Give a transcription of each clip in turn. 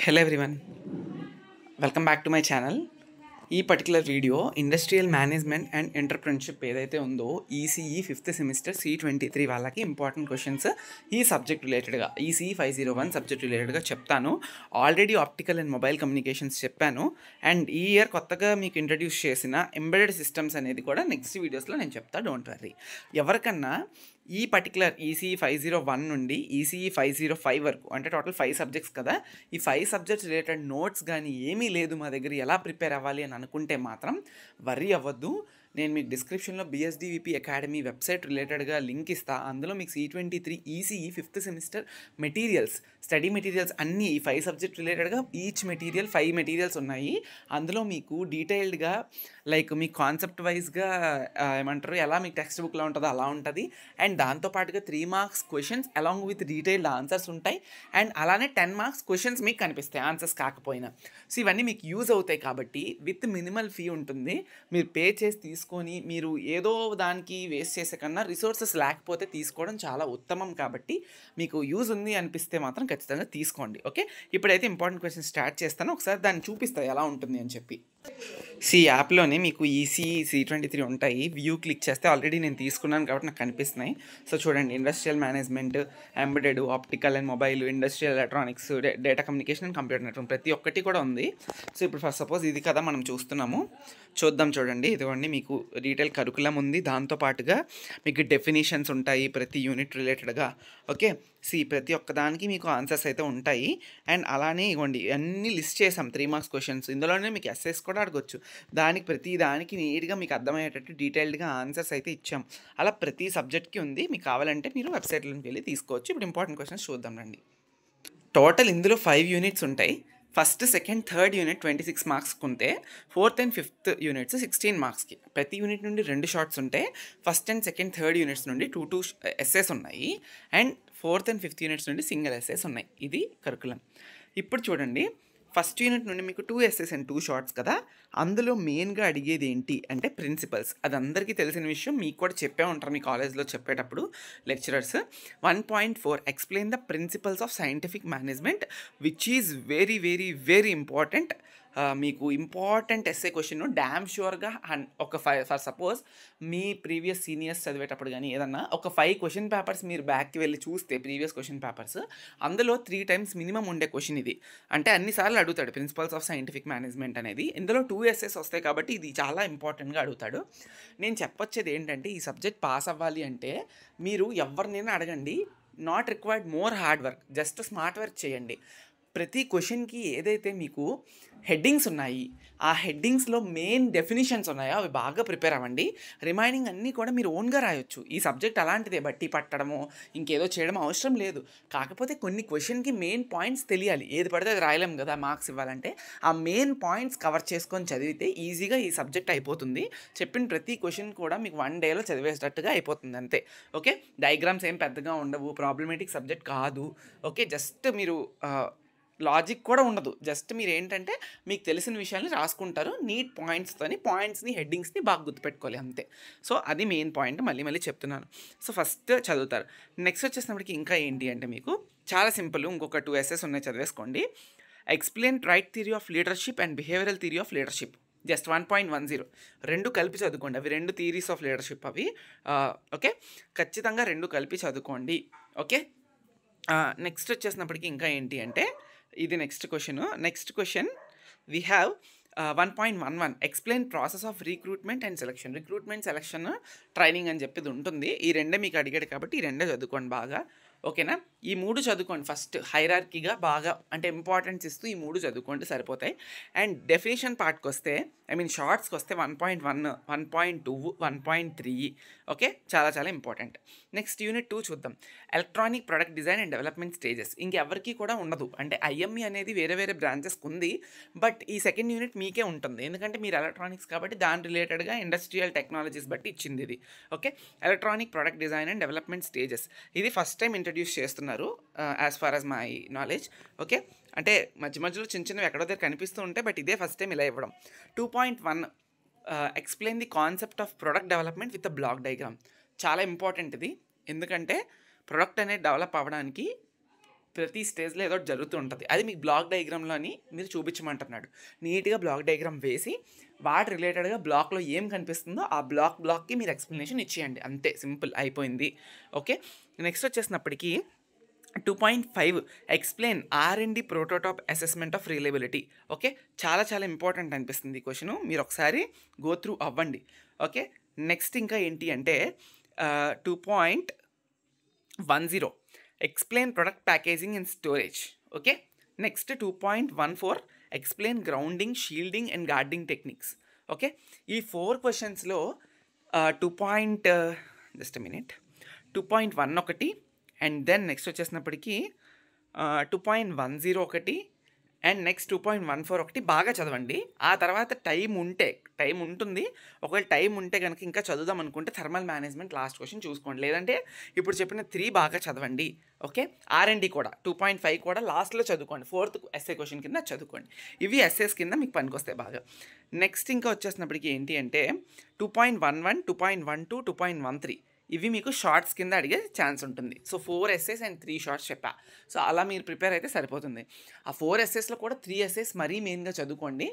Hello everyone, welcome back to my channel. ఈ particular video industrial management and entrepreneurship ఏదైతే ఉందో ECE 5th semester C23 వాళ్ళకి important questions ఈ subject రిలేటెడ్గా ECE 501 subject రిలేటెడ్గా చెప్తాను. Already optical and mobile communications చెప్పాను అండ్ ఈ ఇయర్ కొత్తగా మీకు ఇంట్రడ్యూస్ చేసిన ఎంబెడెడ్ సిస్టమ్స్ అనేది కూడా నెక్స్ట్ వీడియోస్లో నేను చెప్తాను. Don't worry. ఎవరికన్నా ఈ పర్టికులర్ ఈసీఈ 501 నుండి ఈసీఈ 505 వరకు అంటే టోటల్ 5 సబ్జెక్ట్స్ కదా, ఈ 5 సబ్జెక్ట్స్ రిలేటెడ్ నోట్స్ కానీ ఏమీ లేదు మా దగ్గర, ఎలా ప్రిపేర్ అవ్వాలి అని అనుకుంటే మాత్రం వర్రీ అవ్వద్దు. నేను మీకు డిస్క్రిప్షన్లో బిఎస్డివిపి అకాడమీ వెబ్సైట్ రిలేటెడ్గా లింక్ ఇస్తా. అందులో మీకు C23 ECE 5th semester materials, study materials అన్నీ ఈ 5 సబ్జెక్ట్ రిలేటెడ్గా ఈచ్ మెటీరియల్ 5 మెటీరియల్స్ ఉన్నాయి. అందులో మీకు డీటెయిల్డ్గా లైక్ మీ కాన్సెప్ట్ వైజ్గా ఏమంటారు ఎలా మీకు టెక్స్ట్ బుక్లో ఉంటుందో అలా ఉంటుంది. అండ్ దాంతోపాటుగా 3 marks questions along with detailed answers ఉంటాయి. అండ్ అలానే 10 మార్క్స్ క్వశ్చన్స్ మీకు కనిపిస్తాయి ఆన్సర్స్ కాకపోయినా. సో ఇవన్నీ మీకు యూజ్ అవుతాయి కాబట్టి విత్ మినిమల్ ఫీ ఉంటుంది. మీరు పే చేసి తీసుకొని మీరు ఏదో దానికి వేస్ట్ చేసే కన్నా రిసోర్సెస్ లేకపోతే తీసుకోవడం చాలా ఉత్తమం. కాబట్టి మీకు యూజ్ ఉంది అనిపిస్తే మాత్రం ఖచ్చితంగా తీసుకోండి. ఓకే, ఇప్పుడైతే ఇంపార్టెంట్ క్వశ్చన్ స్టార్ట్ చేస్తాను. ఒకసారి దాన్ని చూపిస్తాను ఎలా ఉంటుంది అని చెప్పి. యాప్లోనే మీకు ఈసీఈ C23 ఉంటాయి. వ్యూ క్లిక్ చేస్తే ఆల్రెడీ నేను తీసుకున్నాను కాబట్టి నాకు కనిపిస్తున్నాయి. సో చూడండి, industrial management, embedded, optical and mobile, industrial electronics, data communication and computer network ప్రతి ఒక్కటి కూడా ఉంది. సో ఇప్పుడు ఫస్ట్ సపోజ్ ఇది కదా మనం చూస్తున్నాము, చూద్దాం. చూడండి, ఇదిగోండి మీకు డీటెయిల్ కరికులం ఉంది. దాంతోపాటుగా మీకు డెఫినేషన్స్ ఉంటాయి ప్రతి యూనిట్ రిలేటెడ్గా. ఓకే, ప్రతి ఒక్కదానికి మీకు ఆన్సర్స్ అయితే ఉంటాయి. అండ్ అలానే ఇవ్వండి అన్నీ లిస్ట్ చేసాం 3 మార్క్స్ క్వశ్చన్స్. ఇందులోనే మీకు ఎస్ఎస్ కూడా అడగొచ్చు. దానికి ప్రతి దానికి నీట్గా మీకు అర్థమయ్యేటట్టు డీటెయిల్డ్గా ఆన్సర్స్ అయితే ఇచ్చాం. అలా ప్రతి సబ్జెక్ట్కి ఉంది. మీకు కావాలంటే మీరు వెబ్సైట్లోకి వెళ్ళి తీసుకోవచ్చు. ఇప్పుడు ఇంపార్టెంట్ క్వశ్చన్స్ చూద్దాం రండి. టోటల్ ఇందులో 5 యూనిట్స్ ఉంటాయి. ఫస్ట్, సెకండ్, థర్డ్ యూనిట్ 26 మార్క్స్కి ఉంటే 4th and 5th యూనిట్స్ 16 మార్క్స్కి. ప్రతి యూనిట్ నుండి 2 షార్ట్స్ ఉంటాయి. First and second, third units నుండి 2 ఎస్ఎస్ ఉన్నాయి. And 4th and 5th units నుండి సింగిల్ ఎస్ఎస్ ఉన్నాయి. ఇది కరికులం. ఇప్పుడు చూడండి, ఫస్ట్ యూనిట్ నుండి మీకు 2 ఎస్ఎస్ అండ్ 2 షార్ట్స్ కదా. అందులో మెయిన్గా అడిగేది ఏంటి అంటే ప్రిన్సిపల్స్. అది అందరికీ తెలిసిన విషయం, మీకు కూడా చెప్పే ఉంటారు మీ కాలేజ్లో చెప్పేటప్పుడు lecturers. 1.4 explain the principles of scientific management which is very very very important. మీకు ఇంపార్టెంట్ ఎస్ఏ క్వశ్చన్ డ్యామ్ ష్యూర్గా ఒక 5 ఫర్ సపోజ్ మీ ప్రీవియస్ సీనియర్స్ చదివేటప్పుడు కానీ ఏదన్నా ఒక 5 క్వశ్చన్ పేపర్స్ మీరు బ్యాక్కి వెళ్ళి చూస్తే ప్రీవియస్ క్వశ్చన్ పేపర్స్, అందులో 3 times మినిమం ఉండే క్వశ్చన్ ఇది. అంటే అన్నిసార్లు అడుగుతాడు ప్రిన్సిపల్స్ ఆఫ్ సైంటిఫిక్ మేనేజ్మెంట్ అనేది. ఇందులో 2 ఎస్ఎస్ వస్తాయి కాబట్టి ఇది చాలా ఇంపార్టెంట్గా అడుగుతాడు. నేను చెప్పొచ్చేది ఏంటంటే ఈ సబ్జెక్ట్ పాస్ అవ్వాలి అంటే మీరు ఎవరినైనా అడగండి, not required more hard work, just smart work చేయండి. ప్రతి క్వశ్చన్కి ఏదైతే మీకు హెడ్డింగ్స్ ఉన్నాయి, ఆ హెడ్డింగ్స్లో మెయిన్ డెఫినేషన్స్ ఉన్నాయో అవి బాగా ప్రిపేర్ అవ్వండి. రిమైనింగ్ అన్నీ కూడా మీరు ఓన్గా రాయొచ్చు. ఈ సబ్జెక్ట్ అలాంటిదే, బట్టి పట్టడము ఇంకేదో చేయడం అవసరం లేదు. కాకపోతే కొన్ని క్వశ్చన్కి మెయిన్ పాయింట్స్ తెలియాలి. ఏది పడితే అది రాయలేం కదా మార్క్స్ ఇవ్వాలంటే. ఆ మెయిన్ పాయింట్స్ కవర్ చేసుకొని చదివితే ఈజీగా ఈ సబ్జెక్ట్ అయిపోతుంది. చెప్పిన ప్రతి క్వశ్చన్ కూడా మీకు 1 dayలో చదివేసేటట్టుగా అయిపోతుంది అంతే. ఓకే, డయాగ్రామ్స్ ఏం పెద్దగా ఉండవు, ప్రాబ్లమేటిక్ సబ్జెక్ట్ కాదు. ఓకే, జస్ట్ మీరు లాజిక్ కూడా ఉండదు. జస్ట్ మీరు ఏంటంటే మీకు తెలిసిన విషయాన్ని రాసుకుంటారు నీట్ పాయింట్స్తోని. పాయింట్స్ని, హెడ్డింగ్స్ని బాగా గుర్తుపెట్టుకోవాలి అంతే. సో అది మెయిన్ పాయింట్, మళ్ళీ మళ్ళీ చెప్తున్నాను. సో ఫస్ట్ చదువుతారు. నెక్స్ట్ వచ్చేసినప్పటికి ఇంకా ఏంటి అంటే మీకు చాలా సింపుల్, ఇంకొక 2 ఎస్ఎస్ ఉన్నాయి, చదివేసుకోండి. Explain trait theory of leadership and behavioural theory of leadership. Just 1.10 రెండు కలిపి చదువుకోండి. అవి 2 థియరీస్ ఆఫ్ లీడర్షిప్ అవి. ఓకే, ఖచ్చితంగా 2 కలిపి చదువుకోండి. ఓకే, నెక్స్ట్ వచ్చేసినప్పటికి ఇంకా ఏంటి అంటే ఇది next question we have 1.11 explain process of recruitment and selection. Recruitment, selection, training అని చెప్పేది ఉంటుంది. ఈ 2 మీకు అడిగాడు కాబట్టి ఈ 2 చదువుకోండి బాగా. ఓకేనా, ఈ 3 చదువుకోండి ఫస్ట్ హైరార్కీగా బాగా, అంటే ఇంపార్టెన్స్ ఇస్తూ ఈ 3 చదువుకోండి సరిపోతాయి. అండ్ డెఫినేషన్ పార్ట్కి వస్తే షార్ట్స్కి వస్తే 1.1, 1.2, 1.3. ఓకే, చాలా చాలా ఇంపార్టెంట్. నెక్స్ట్ యూనిట్ 2 చూద్దాం. Electronic product design and development stages. ఇంకెవరికి కూడా ఉండదు. అంటే ఐఎంఈ అనేది వేరే వేరే బ్రాంచెస్కి ఉంది, బట్ ఈ సెకండ్ యూనిట్ మీకే ఉంటుంది. ఎందుకంటే మీరు ఎలక్ట్రానిక్స్ కాబట్టి దాని రిలేటెడ్గా ఇండస్ట్రియల్ టెక్నాలజీస్ బట్టి ఇచ్చింది ఇది. Okay, electronic product design and development stages ఇది ఫస్ట్ టైం ఇంట్రడ్యూస్ చేస్తున్నారు as far as my knowledge. Okay, అంటే మధ్య మధ్యలో చిన్న చిన్నవి ఎక్కడో దగ్గర కనిపిస్తూ ఉంటాయి, బట్ ఇదే ఫస్ట్ టైం ఇలా ఇవ్వడం. 2.1 explain the concept of product development with a block diagram. చాలా ఇంపార్టెంట్ ఇది. ఎందుకంటే ప్రొడక్ట్ అనేది డెవలప్ అవ్వడానికి ప్రతి స్టేజ్లో ఏదో ఒకటి జరుగుతూ ఉంటుంది. అది మీకు బ్లాక్ డయాగ్రామ్లోని మీరు చూపించమంటున్నాడు. నీట్గా బ్లాక్ డయాగ్రామ్ వేసి వాటి రిలేటెడ్గా బ్లాక్లో ఏం కనిపిస్తుందో ఆ బ్లాక్కి మీరు ఎక్స్ప్లెనేషన్ ఇచ్చేయండి. అంతే, సింపుల్ అయిపోయింది. ఓకే, నెక్స్ట్ వచ్చేసినప్పటికీ 2.5 explain R&D prototype assessment of reliability. Okay, చాలా చాలా ఇంపార్టెంట్ అనిపిస్తుంది ఈ క్వశ్చన్. మీరు ఒకసారి గో త్రూ అవ్వండి. ఓకే, నెక్స్ట్ ఇంకా ఏంటి అంటే 2.10 explain product packaging and storage. Okay, next 2.14 explain grounding, shielding and guarding techniques. Okay, ఈ 4 క్వశ్చన్స్లో 2.1 ఒకటి, అండ్ దెన్ నెక్స్ట్ వచ్చేసినప్పటికీ 2.10 ఒకటి, అండ్ నెక్స్ట్ 2.14 ఒకటి బాగా చదవండి. ఆ తర్వాత టైం ఉంటుంది. ఒకవేళ టైం ఉంటే కనుక ఇంకా చదువుదాం అనుకుంటే థర్మల్ మేనేజ్మెంట్ లాస్ట్ క్వశ్చన్ చూసుకోండి. లేదంటే ఇప్పుడు చెప్పిన 3 బాగా చదవండి. ఓకే, R&D కూడా 2.5 కూడా లాస్ట్లో చదువుకోండి. 4th ఎస్ఏ క్వశ్చన్ కింద చదువుకోండి. ఇవి ఎస్ఏస్ కింద మీకు పనికొస్తాయి బాగా. నెక్స్ట్ ఇంకా వచ్చేసినప్పటికీ ఏంటి అంటే 2.11, 2.12, 2.13 ఇవి మీకు షార్ట్స్ కింద అడిగే ఛాన్స్ ఉంటుంది. సో 4 ఎస్ఏస్ అండ్ 3 షార్ట్స్ చెప్పా. సో అలా మీరు ప్రిపేర్ అయితే సరిపోతుంది. ఆ 4 ఎస్ఏస్లో కూడా 3 ఎస్ఏస్ మరీ మెయిన్గా చదువుకోండి.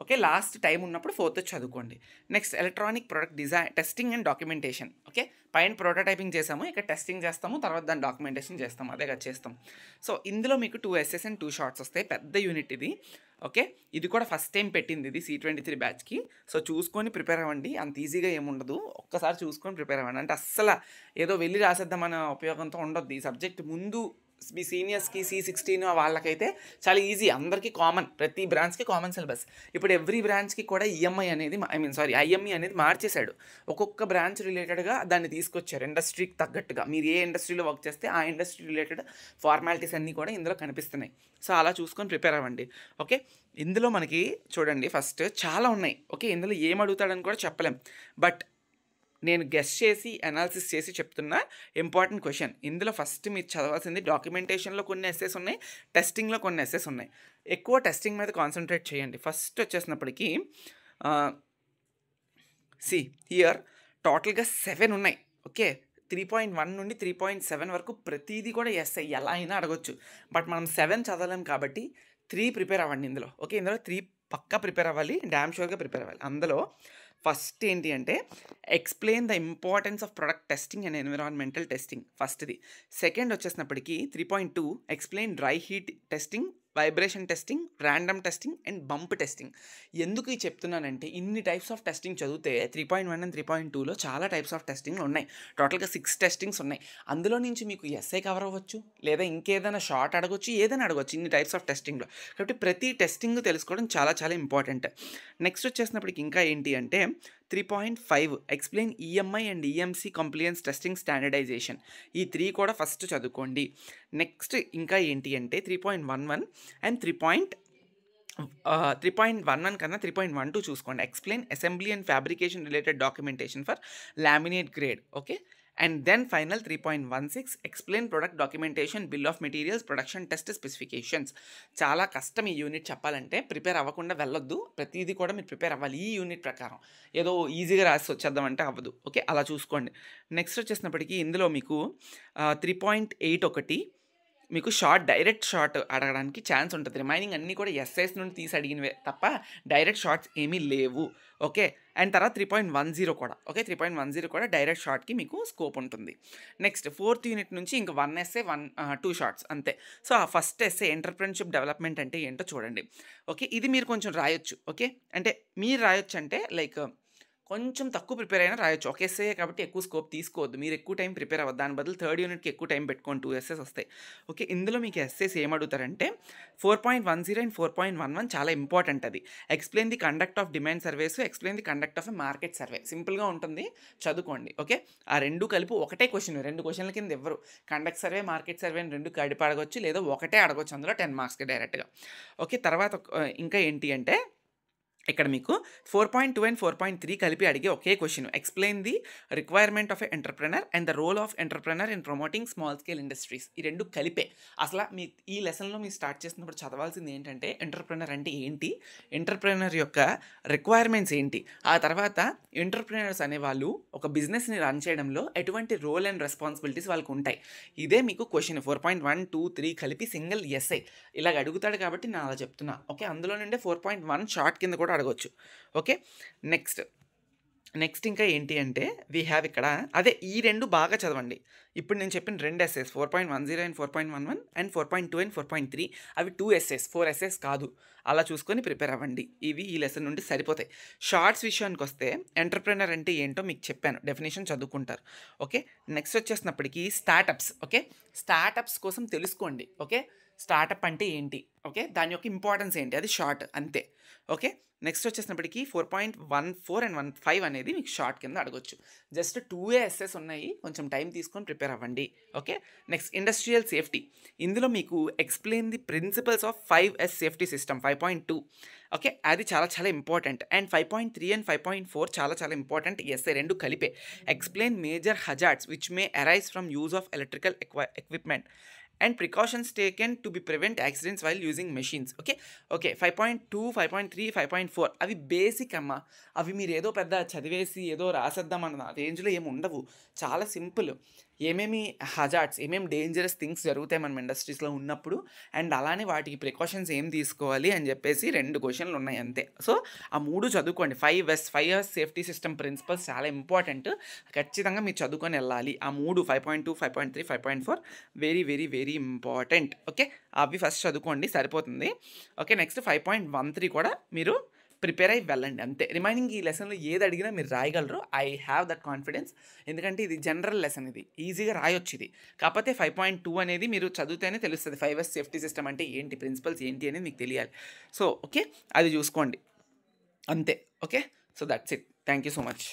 ఓకే, లాస్ట్ టైం ఉన్నప్పుడు 4th చదువుకోండి. Next electronic product design, testing and documentation. Okay, పైన ప్రోటోటైపింగ్ చేసాము, ఇక్కడ టెస్టింగ్ చేస్తాము, తర్వాత దాన్ని డాక్యుమెంటేషన్ చేస్తాము, అదే కదా చేస్తాం. సో ఇందులో మీకు 2 ఎస్ఏస్ అండ్ 2 షార్ట్స్ వస్తాయి. పెద్ద యూనిట్ ఇది. ఓకే, ఇది కూడా ఫస్ట్ టైం పెట్టింది ఇది C23 బ్యాచ్కి. సో చూసుకొని ప్రిపేర్ అవ్వండి. అంత ఈజీగా ఏముండదు, ఒక్కసారి చూసుకొని ప్రిపేర్ అవ్వండి. అంటే అస్సలు ఏదో వెళ్ళి రాసేద్దామన్న ఉపయోగంతో ఉండొద్దు. ఈ సబ్జెక్ట్ ముందు మీ సీనియర్స్కి C16 వాళ్ళకైతే చాలా ఈజీ, అందరికీ కామన్, ప్రతి బ్రాంచ్కి కామన్ సిలబస్. ఇప్పుడు ఎవ్రీ బ్రాంచ్కి కూడా IME అనేది మార్చేశాడు. ఒక్కొక్క బ్రాంచ్ రిలేటెడ్గా దాన్ని తీసుకొచ్చారు ఇండస్ట్రీకి తగ్గట్టుగా. మీరు ఏ ఇండస్ట్రీలో వర్క్ చేస్తే ఆ ఇండస్ట్రీ రిలేటెడ్ ఫార్మాలిటీస్ అన్నీ కూడా ఇందులో కనిపిస్తున్నాయి. సో అలా చూసుకొని ప్రిపేర్ అవ్వండి. ఓకే, ఇందులో మనకి చూడండి ఫస్ట్ చాలా ఉన్నాయి. ఓకే, ఇందులో ఏం అడుగుతాడని కూడా చెప్పలేం, బట్ నేను గెస్ చేసి అనాలిసిస్ చేసి చెప్తున్నా ఇంపార్టెంట్ క్వశ్చన్. ఇందులో ఫస్ట్ మీరు చదవాల్సింది డాక్యుమెంటేషన్లో కొన్ని ఎస్సేస్ ఉన్నాయి, టెస్టింగ్లో కొన్ని ఎస్సేస్ ఉన్నాయి. ఎక్కువ టెస్టింగ్ మీద కాన్సన్ట్రేట్ చేయండి. ఫస్ట్ వచ్చేసినప్పటికీ హియర్ టోటల్గా 7 ఉన్నాయి. ఓకే, 3.1 నుండి 3.7 వరకు ప్రతిదీ కూడా ఎస్ఐ ఎలా అయినా అడగొచ్చు. బట్ మనం 7 చదవలేం కాబట్టి 3 ప్రిపేర్ అవ్వండి ఇందులో. ఓకే, ఇందులో 3 పక్కా ప్రిపేర్ అవ్వాలి, డ్యామ్ షూర్గా ప్రిపేర్ అవ్వాలి. అందులో ఫస్ట్ ఏంటి అంటే explain the importance of product testing and environmental testing ఫస్ట్ది. సెకండ్ వచ్చేసినప్పటికీ 3.2 explain dry heat testing, vibration testing, random testing and bump testing. ఎందుకు ఇది చెప్తున్నానంటే ఇన్ని టైప్స్ ఆఫ్ టెస్టింగ్ చదివితే 3.1 అండ్ 3.2లో చాలా టైప్స్ ఆఫ్ టెస్టింగ్లు ఉన్నాయి. టోటల్గా 6 టెస్టింగ్స్ ఉన్నాయి. అందులో నుంచి మీకు ఎస్ఐ కవర్ అవ్వచ్చు, లేదా ఇంకేదైనా షార్ట్ అడగొచ్చు, ఏదైనా అడగొచ్చు ఇన్ని టైప్స్ ఆఫ్ టెస్టింగ్లో. కాబట్టి ప్రతి టెస్టింగ్ తెలుసుకోవడం చాలా చాలా ఇంపార్టెంట్. నెక్స్ట్ వచ్చేసినప్పటికి ఇంకా ఏంటి అంటే 3.5 explain EMI and EMC compliance testing standardisation. ఈ 3 కూడా ఫస్ట్ చదువుకోండి. నెక్స్ట్ ఇంకా ఏంటి అంటే 3.11 అండ్ 3.11 కన్నా 3.12 చూసుకోండి. Explain assembly and fabrication related documentation for laminate grade. Okay, and then final 3.16 explain product documentation, bill of materials, production test specifications. చాలా కష్టం ఈ యూనిట్ చెప్పాలంటే, ప్రిపేర్ అవ్వకుండా వెళ్ళొద్దు. ప్రతిదీ కూడా మీరు ప్రిపేర్ అవ్వాలి ఈ యూనిట్ ప్రకారం. ఏదో ఈజీగా రాసి వచ్చేద్దామంటే అవ్వదు. ఓకే, అలా చూసుకోండి. నెక్స్ట్ వచ్చేసినప్పటికీ ఇందులో మీకు 3.8 ఒకటి మీకు డైరెక్ట్ షార్ట్ అడగడానికి ఛాన్స్ ఉంటుంది. రిమైనింగ్ అన్నీ కూడా ఎస్ఐస్ నుండి తీసి అడిగినవే తప్ప డైరెక్ట్ షార్ట్స్ ఏమీ లేవు. ఓకే, అండ్ తర్వాత 3.10 కూడా. ఓకే, 3.10 కూడా డైరెక్ట్ షార్ట్కి మీకు స్కోప్ ఉంటుంది. నెక్స్ట్ 4th యూనిట్ నుంచి ఇంకా 1 ఎస్ఏ 2 షార్ట్స్ అంతే. సో ఆ ఫస్ట్ ఎస్ఏ ఎంటర్‌ప్రెన్యూర్‌షిప్ డెవలప్మెంట్ అంటే ఏంటో చూడండి. ఓకే, ఇది మీరు కొంచెం రాయొచ్చు. ఓకే, అంటే మీరు రాయొచ్చు అంటే లైక్ కొంచెం తక్కువ ప్రిపేర్ అయినా రాయొచ్చు. ఒక ఎస్ఏ కాబట్టి ఎక్కువ స్కోప్ తీసుకోవద్దు, మీరు ఎక్కువ టైం ప్రిపేర్ అవ్వద్దు. దాని బదులు 3rd యూనిట్కి ఎక్కువ టైం పెట్టుకోండి, 2 ఎస్ఏస్ వస్తాయి. ఓకే, ఇందులో మీకు ఎస్ఏస్ ఏమడుగుతారంటే 4.10 అండ్ 4.11 చాలా ఇంపార్టెంట్. అది explain the conduct of demand surveys, explain the conduct of a market survey. సింపుల్గా ఉంటుంది, చదువుకోండి. ఓకే, ఆ 2 కలిపి ఒకటే క్వశ్చన్, 2 క్వశ్చన్ల కింద ఇవ్వరు. కండక్ట్ సర్వే, మార్కెట్ సర్వే అని 2 కలిపి అడగొచ్చు, లేదా ఒకటే అడగొచ్చు అందులో 10 మార్క్స్కి డైరెక్ట్గా. ఓకే, తర్వాత ఇంకా ఏంటి అంటే ఇక్కడ మీకు 4.2 అండ్ 4.3 కలిపి అడిగే ఒకే question. Explain the requirement of a entrepreneur and the role of entrepreneur in promoting small scale industries. ఈ 2 కలిపే. అసల మీ ఈ లెసన్‌లో మీరు స్టార్ట్ చేసినప్పుడు చదవాల్సింది ఏంటంటే ఎంటర్‌ప్రెన్యూర్ అంటే ఏంటి? ఎంటర్‌ప్రెన్యూర్ యొక్క రిక్వైర్మెంట్స్ ఏంటి? ఆ తర్వాత ఎంటర్‌ప్రెన్యూర్స్ అనేవాళ్ళు ఒక బిజినెస్‌ని రన్ చేయడంలో ఎటువంటి రోల్ అండ్ రెస్పాన్సిబిలిటీస్ వాళ్ళకు ఉంటాయి. ఇదే మీకు క్వశ్చన్ 4.1, 2, 3 కలిపి సింగిల్ ఎస్సే. ఇలాగ అడుగుతాడు కాబట్టి నేను అలా చెప్తున్నా. ఓకే, అందులో నుండే 4.1 షార్ట్ కింద కూడా అడగొచ్చు. ఓకే, నెక్స్ట్ ఇంకా ఏంటి అంటే వీ హ్యావ్ ఇక్కడ అదే ఈ 2 బాగా చదవండి. ఇప్పుడు నేను చెప్పిన 2 ఎస్సేస్ 4.10 అండ్ 4.11 అండ్ 4.2 అండ్ 4.3 అవి 2 ఎస్సేస్, 4 ఎస్సేస్ కాదు. అలా చూసుకొని ప్రిపేర్ అవ్వండి. ఇవి ఈ లెసన్ నుండి సరిపోతాయి. షార్ట్స్ విషయానికి వస్తే ఎంటర్‌ప్రెన్యూర్ అంటే ఏంటో మీకు చెప్పాను, డెఫినేషన్ చదువుకుంటారు. ఓకే, నెక్స్ట్ వచ్చేసినప్పటికీ స్టార్టప్స్. ఓకే, స్టార్టప్స్ కోసం తెలుసుకోండి. ఓకే, స్టార్టప్ అంటే ఏంటి, ఓకే, దాని యొక్క ఇంపార్టెన్స్ ఏంటి, అది షార్ట్ అంతే. ఓకే, నెక్స్ట్ వచ్చేసినప్పటికీ 4.14 అండ్ 15 అనేది మీకు షార్ట్ కింద అడగొచ్చు. జస్ట్ 2 ఎస్ఎస్ ఉన్నాయి, కొంచెం టైం తీసుకొని ప్రిపేర్ అవ్వండి. Okay, next industrial safety. ఇందులో మీకు explain the principles of 5S safety system 5.2. ఓకే, అది చాలా చాలా ఇంపార్టెంట్. అండ్ 5.3 అండ్ 5.4 చాలా చాలా ఇంపార్టెంట్ ఎస్ఏ, 2 కలిపే. Explain major hazards which may arise from use of electrical equipment and precautions taken to be prevent accidents while using machines. Okay 5.2, 5.3, 5.4 అవి basic అమ్మ. అవి మీరు ఏదో పెద్ద చదివేసి ఏదో రాసేద్దామన్న రేంజ్లో ఏమి ఉండవు. చాలా సింపుల్. ఏమేమి హజార్డ్స్, ఏమేమి డేంజరస్ థింగ్స్ జరుగుతాయి మనం ఇండస్ట్రీస్లో ఉన్నప్పుడు, అండ్ అలానే వాటికి ప్రికాషన్స్ ఏం తీసుకోవాలి అని చెప్పేసి 2 క్వశ్చన్లు ఉన్నాయి అంతే. సో ఆ 3 చదువుకోండి. 5S సేఫ్టీ సిస్టమ్ ప్రిన్సిపల్స్ చాలా ఇంపార్టెంట్. ఖచ్చితంగా మీరు చదువుకొని వెళ్ళాలి. ఆ 3 5.2, 5.3, 5.4 very very very important. Okay, అవి ఫస్ట్ చదువుకోండి సరిపోతుంది. ఓకే, నెక్స్ట్ 5.13 కూడా మీరు ప్రిపేర్ అయ్యి వెళ్ళండి అంతే. రిమైనింగ్ ఈ లెసన్లో ఏది అడిగినా మీరు రాయగలరు. I have that confidence. ఎందుకంటే ఇది జనరల్ లెసన్, ఇది ఈజీగా రాయొచ్చు. ఇది కాకపోతే 5.2 అనేది మీరు చదివితేనే తెలుస్తుంది 5S సేఫ్టీ సిస్టమ్ అంటే ఏంటి, ప్రిన్సిపల్స్ ఏంటి అనేది మీకు తెలియాలి. సో ఓకే, అది చూసుకోండి అంతే. Okay, so that's it. Thank you so much.